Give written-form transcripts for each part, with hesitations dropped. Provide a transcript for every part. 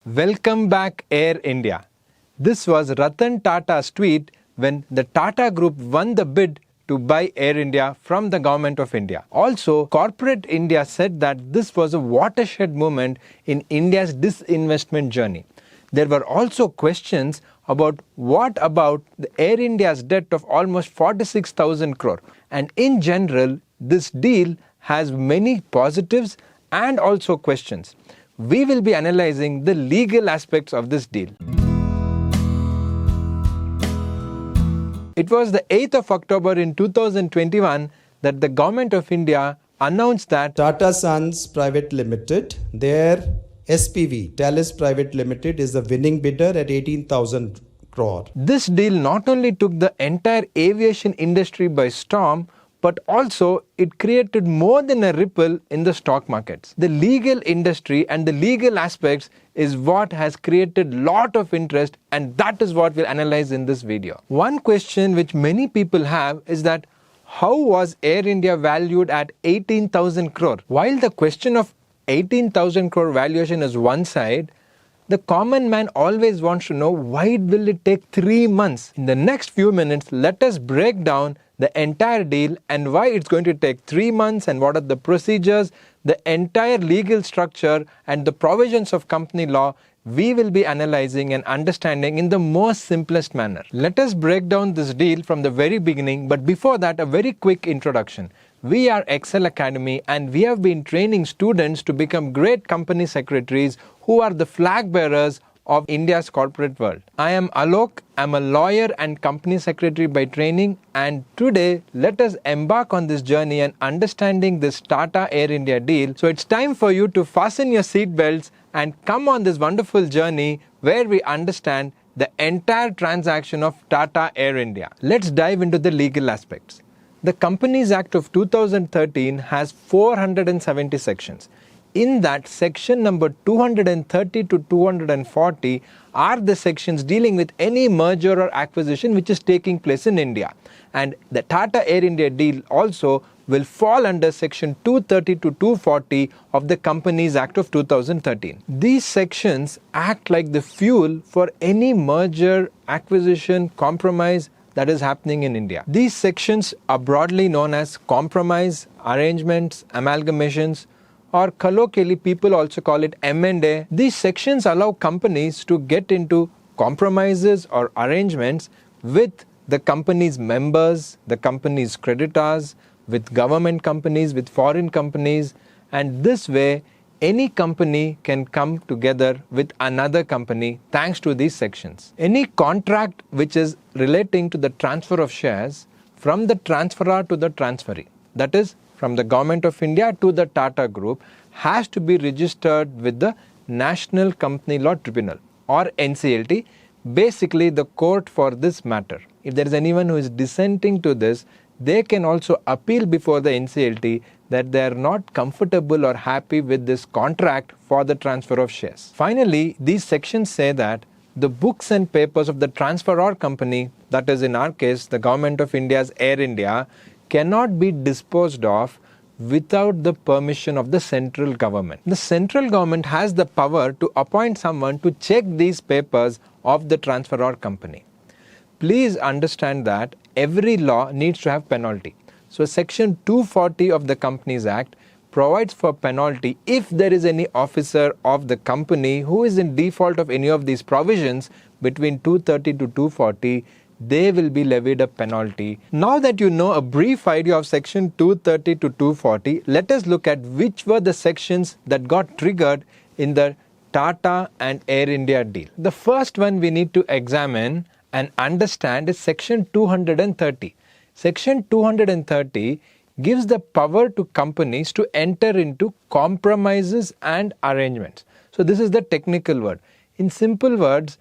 Welcome back, Air India. This was Ratan Tata's tweet when the Tata Group won the bid to buy Air India from the Government of India. Also, Corporate India said that this was a watershed moment in India's disinvestment journey. There were also questions about what about the Air India's debt of almost 46,000 crore. And in general, this deal has many positives and also questions. We will be analyzing the legal aspects of this deal. It was the 8th of October in 2021 that the Government of India announced that Tata Sons Private Limited, their SPV, Talis Private Limited, is the winning bidder at 18,000 crore. This deal not only took the entire aviation industry by storm, but also it created more than a ripple in the stock markets. The legal industry and the legal aspects is what has created lot of interest, and that is what we'll analyze in this video. One question which many people have is that how was Air India valued at 18,000 crore? While the question of 18,000 crore valuation is one side, the common man always wants to know why will it take 3 months. In the next few minutes, let us break down the entire deal and why it's going to take 3 months and what are the procedures, the entire legal structure and the provisions of company law. We will be analyzing and understanding in the most simplest manner. Let us break down this deal from the very beginning, but before that, a very quick introduction. We are Ekcel Academy and we have been training students to become great company secretaries who are the flag bearers of India's corporate world. I am Alok, I'm a lawyer and company secretary by training, and today let us embark on this journey and understanding this Tata Air India deal. So it's time for you to fasten your seat belts and come on this wonderful journey where we understand the entire transaction of Tata Air India. Let's dive into the legal aspects. The Companies Act of 2013 has 470 sections. In that, section number 230 to 240 are the sections dealing with any merger or acquisition which is taking place in India. And the Tata Air India deal also will fall under section 230 to 240 of the Companies Act of 2013. These sections act like the fuel for any merger, acquisition, compromise that is happening in India. These sections are broadly known as compromise, arrangements, amalgamations, or colloquially people also call it M&A. These sections allow companies to get into compromises or arrangements with the company's members, the company's creditors, with government companies, with foreign companies, and this way any company can come together with another company thanks to these sections. Any contract which is relating to the transfer of shares from the transferor to the transferee, that is from the Government of India to the Tata Group, has to be registered with the National Company Law Tribunal or NCLT, basically the court for this matter. If there is anyone who is dissenting to this, they can also appeal before the NCLT that they are not comfortable or happy with this contract for the transfer of shares. Finally, these sections say that the books and papers of the transferor company, that is in our case the Government of India's Air India, cannot be disposed of without the permission of the central government. The central government has the power to appoint someone to check these papers of the transferor company. Please understand that every law needs to have penalty. So section 240 of the Companies Act provides for penalty if there is any officer of the company who is in default of any of these provisions between 230 to 240, they will be levied a penalty. Now that you know a brief idea of section 230 to 240, let us look at which were the sections that got triggered in the Tata and Air India deal. The first one we need to examine and understand is section 230. Section 230 gives the power to companies to enter into compromises and arrangements. So this is the technical word. In simple words,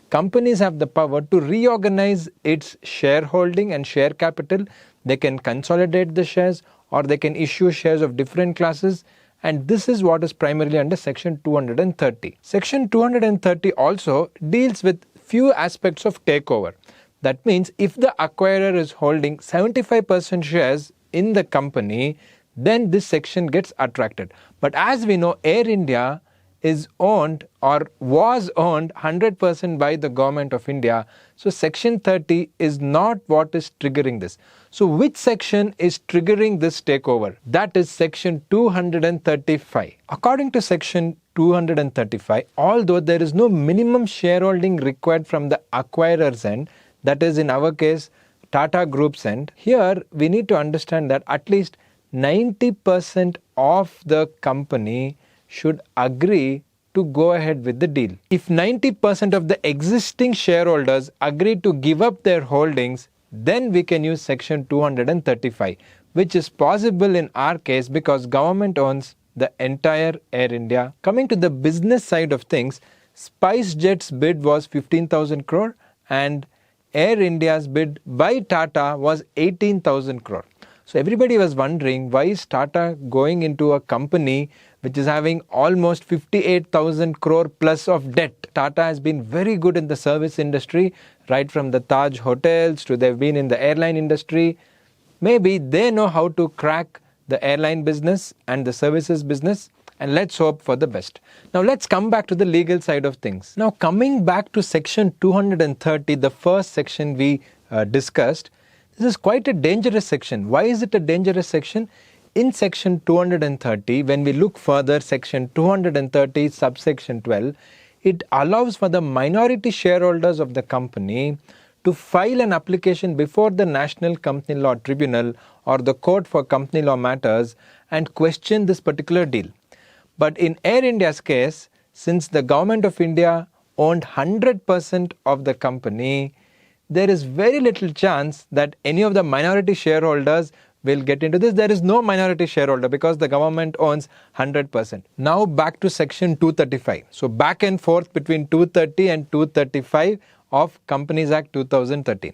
companies have the power to reorganize its shareholding and share capital. They can consolidate the shares or they can issue shares of different classes, and this is what is primarily under section 230. Section 230 also deals with few aspects of takeover. That means if the acquirer is holding 75% shares in the company, then this section gets attracted. But as we know, Air India is owned or was owned 100% by the government of India. So section 30 is not what is triggering this. So which section is triggering this takeover? That is section 235. According to section 235, although there is no minimum shareholding required from the acquirer's end, that is in our case Tata Group's end, here we need to understand that at least 90% of the company should agree to go ahead with the deal. If 90% of the existing shareholders agree to give up their holdings, then we can use section 235, which is possible in our case because government owns the entire Air India. Coming to the business side of things, SpiceJet's bid was 15,000 crore and Air India's bid by Tata was 18,000 crore. So everybody was wondering, why is Tata going into a company which is having almost 58,000 crore plus of debt? Tata has been very good in the service industry, right from the Taj hotels to they've been in the airline industry. Maybe they know how to crack the airline business and the services business, and let's hope for the best. Now let's come back to the legal side of things. Now coming back to section 230, the first section we discussed, this is quite a dangerous section. Why is it a dangerous section? In section 230, when we look further, section 230 subsection 12, it allows for the minority shareholders of the company to file an application before the National Company Law Tribunal or the Court for Company Law Matters and question this particular deal. But in Air India's case, since the government of India owned 100% of the company, there is very little chance that any of the minority shareholders will get into this. There is no minority shareholder because the government owns 100%. Now back to section 235. So back and forth between 230 and 235 of Companies Act 2013.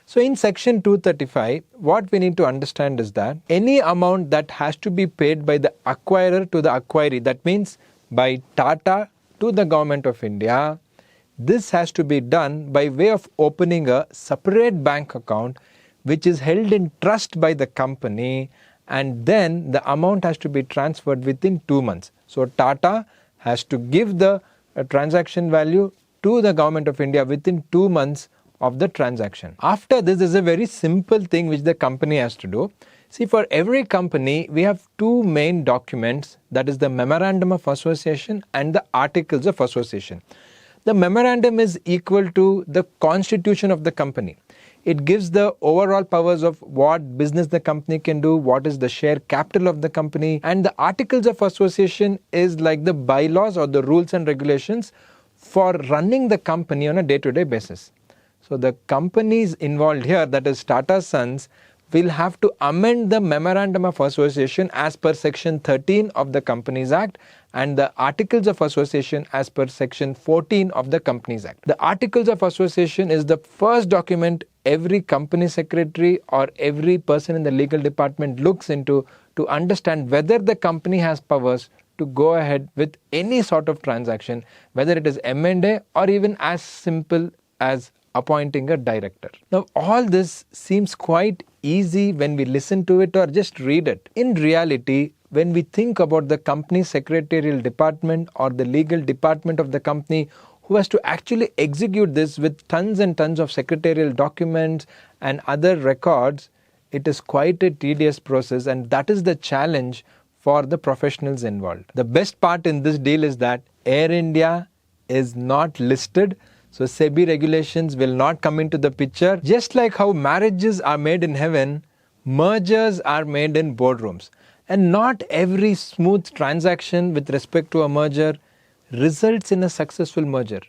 So in section 235, what we need to understand is that any amount that has to be paid by the acquirer to the acquiree, that means by Tata to the government of India, this has to be done by way of opening a separate bank account which is held in trust by the company, and then the amount has to be transferred within 2 months. So Tata has to give the transaction value to the government of India within 2 months of the transaction. After this is a very simple thing which the company has to do. See, for every company we have two main documents, that is the Memorandum of Association and the Articles of Association. The memorandum is equal to the constitution of the company. It gives the overall powers of what business the company can do, what is the share capital of the company, and the Articles of Association is like the bylaws or the rules and regulations for running the company on a day-to-day basis. So the companies involved here, that is Tata Sons, will have to amend the Memorandum of Association as per section 13 of the Companies Act and the Articles of Association as per section 14 of the Companies Act. The Articles of Association is the first document every company secretary or every person in the legal department looks into to understand whether the company has powers to go ahead with any sort of transaction, whether it is M&A or even as simple as appointing a director. Now all this seems quite easy when we listen to it or just read it. In reality, when we think about the company secretarial department or the legal department of the company who has to actually execute this with tons and tons of secretarial documents and other records, it is quite a tedious process, and that is the challenge for the professionals involved. The best part in this deal is that Air India is not listed, so SEBI regulations will not come into the picture. Just like how marriages are made in heaven, mergers are made in boardrooms. And not every smooth transaction with respect to a merger results in a successful merger.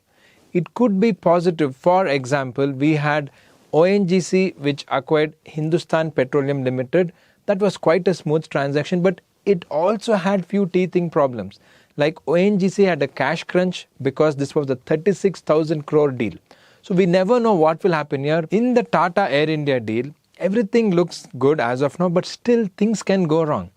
It could be positive. For example, we had ONGC which acquired Hindustan Petroleum Limited. That was quite a smooth transaction, but it also had few teething problems. Like ONGC had a cash crunch because this was a 36,000 crore deal. So we never know what will happen here. In the Tata Air India deal, everything looks good as of now, but still things can go wrong.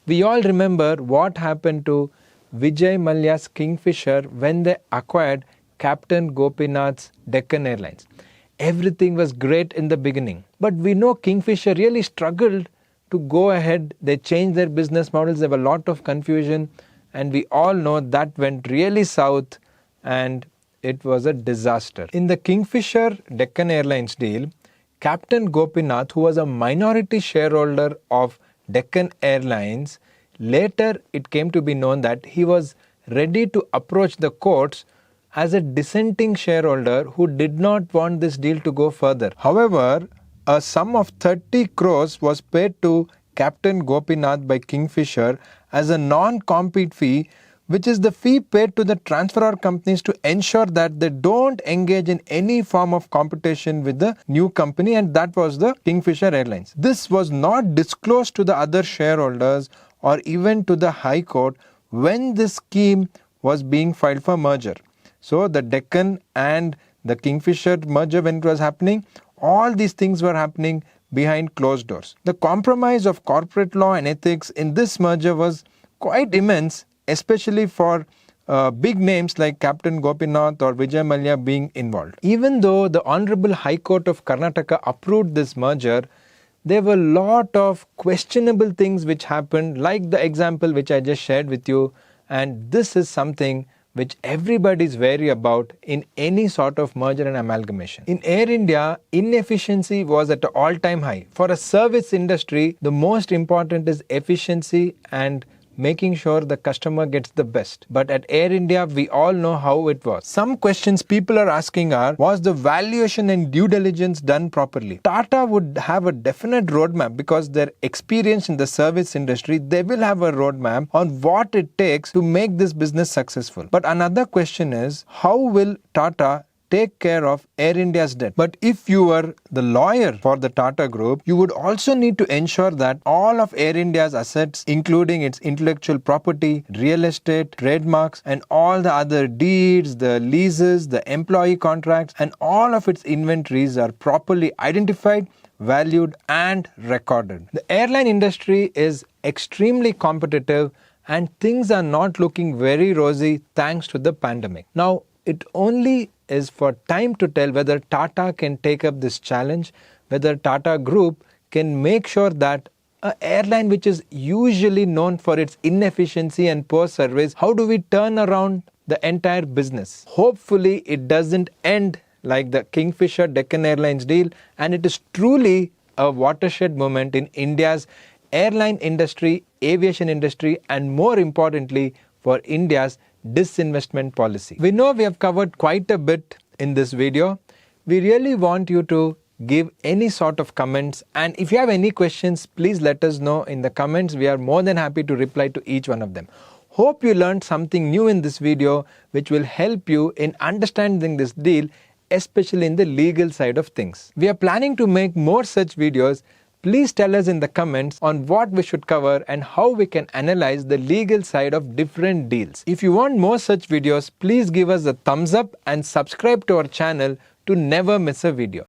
We all remember what happened to Vijay Mallya's Kingfisher when they acquired Captain Gopinath's Deccan Airlines. Everything was great in the beginning, but we know Kingfisher really struggled to go ahead. They changed their business models, there were a lot of confusion, and we all know that went really south and it was a disaster. In the Kingfisher Deccan Airlines deal, Captain Gopinath, who was a minority shareholder of Deccan Airlines, later it came to be known that he was ready to approach the courts as a dissenting shareholder who did not want this deal to go further. However, a sum of 30 crores was paid to Captain Gopinath by Kingfisher as a non-compete fee, which is the fee paid to the transferor companies to ensure that they don't engage in any form of competition with the new company, and that was the Kingfisher Airlines. This was not disclosed to the other shareholders or even to the High Court when this scheme was being filed for merger. So the Deccan and the Kingfisher merger, when it was happening, all these things were happening behind closed doors. The compromise of corporate law and ethics in this merger was quite immense, especially for big names like Captain Gopinath or Vijay Mallya being involved. Even though the Honorable High Court of Karnataka approved this merger, there were a lot of questionable things which happened, like the example which I just shared with you, and this is something which everybody is wary about in any sort of merger and amalgamation. In Air India, inefficiency was at an all-time high. For a service industry, the most important is efficiency and making sure the customer gets the best. But at Air India, we all know how it was. Some questions people are asking are, was the valuation and due diligence done properly? Tata would have a definite roadmap because they're experienced in the service industry. They will have a roadmap on what it takes to make this business successful. But another question is, how will Tata take care of Air India's debt? But if you were the lawyer for the Tata Group, you would also need to ensure that all of Air India's assets, including its intellectual property, real estate, trademarks, and all the other deeds, the leases, the employee contracts, and all of its inventories are properly identified, valued, and recorded. The airline industry is extremely competitive and things are not looking very rosy thanks to the pandemic. Now, it only is for time to tell whether Tata can take up this challenge, whether Tata Group can make sure that an airline which is usually known for its inefficiency and poor service, how do we turn around the entire business? Hopefully it doesn't end like the Kingfisher Deccan Airlines deal, and it is truly a watershed moment in India's airline industry, aviation industry, and more importantly for India's disinvestment policy. We know we have covered quite a bit in this video. We really want you to give any sort of comments, and if you have any questions, please let us know in the comments. We are more than happy to reply to each one of them. Hope you learned something new in this video which will help you in understanding this deal, especially in the legal side of things. We are planning to make more such videos. Please tell us in the comments on what we should cover and how we can analyze the legal side of different deals. If you want more such videos, please give us a thumbs up and subscribe to our channel to never miss a video.